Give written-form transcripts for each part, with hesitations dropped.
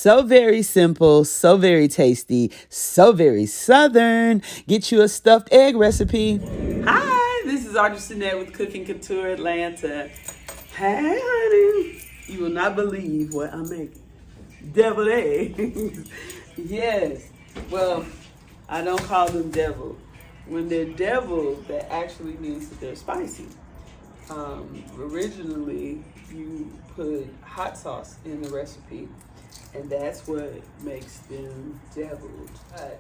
So very simple, so very tasty, so very southern. Get you a stuffed egg recipe. Hi, this is Audrey with Cooking Couture Atlanta. Hey, honey. You will not believe what I'm making. Deviled eggs. Yes. Well, I don't call them devil. When they're deviled, that actually means that they're spicy. Originally, you put hot sauce in the recipe, and that's what makes them deviled.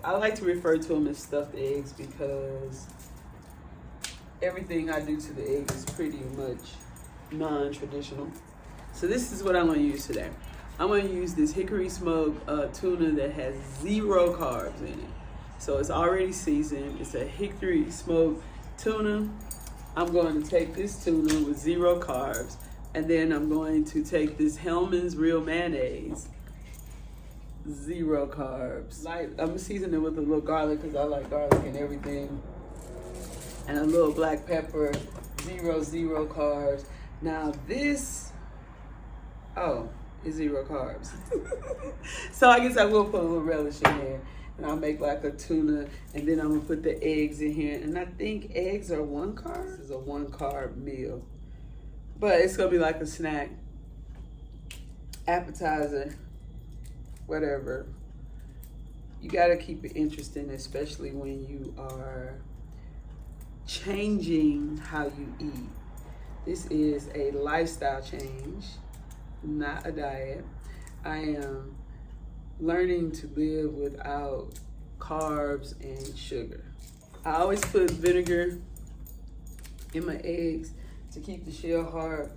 I like to refer to them as stuffed eggs because everything I do to the egg is pretty much non-traditional. So this is what I'm going to use today. I'm going to use this hickory smoked tuna that has 0 carbs in it. So it's already seasoned. It's a hickory smoked tuna. I'm going to take this tuna with 0 carbs, and then I'm going to take this Hellmann's real mayonnaise, 0 carbs. I'm gonna season it with a little garlic because I like garlic and everything, and a little black pepper, 0 carbs. Now this, is 0 carbs. So I guess I will put a little relish in there. And I'll make like a tuna, and then I'm gonna put the eggs in here. And I think eggs are 1 carb. This is a 1 carb meal. But it's gonna be like a snack, appetizer, whatever. You gotta keep it interesting, especially when you are changing how you eat. This is a lifestyle change, not a diet. I am learning to live without carbs and sugar. I always put vinegar in my eggs to keep the shell hard.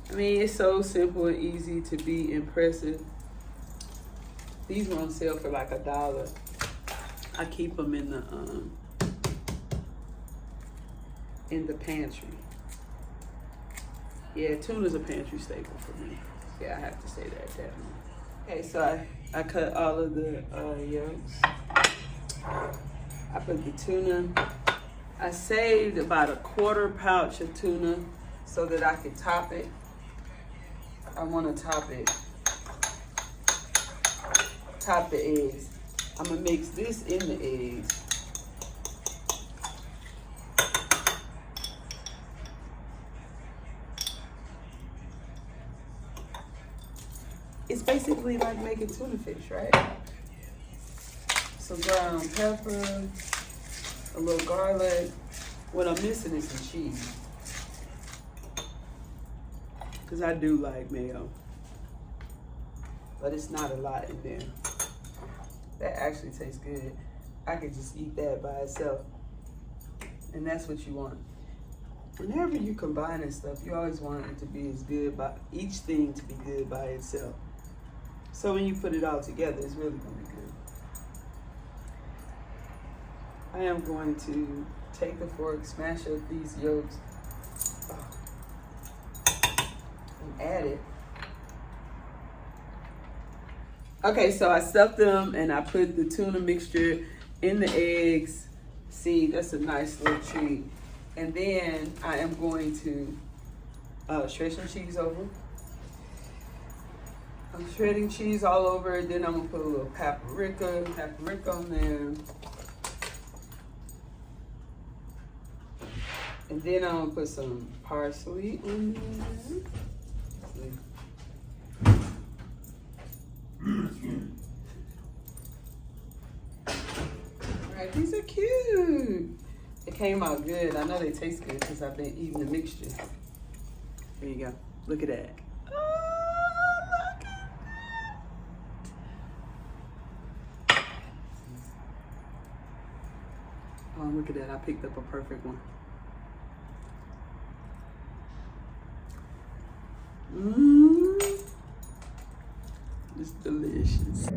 I mean, it's so simple and easy to be impressive. These were on sale for like $1. I keep them in the pantry. Yeah, tuna's a pantry staple for me. Yeah, I have to say that definitely. Okay, so I cut all of the yolks. I put the tuna. I saved about a 1/4 pouch of tuna so that I could top it. I want to top the eggs. I'm gonna mix this in the eggs. It's basically like making tuna fish, right? Some ground pepper, a little garlic. What I'm missing is some cheese, because I do like mayo, but it's not a lot in there. That actually tastes good. I could just eat that by itself, and that's what you want. Whenever you combining stuff, you always want it to be as good each thing to be good by itself. So when you put it all together, it's really going to be good. I am going to take the fork, smash up these yolks, and add it. Okay, so I stuffed them and I put the tuna mixture in the eggs. See, that's a nice little treat. And then I am going to shred some cheese over. I'm shredding cheese all over it. Then I'm gonna put a little paprika on there. And then I'm gonna put some parsley in there. All right, these are cute. It came out good. I know they taste good because I've been eating the mixture. There you go. Look at that. Oh, look at that. I picked up a perfect one. It's delicious.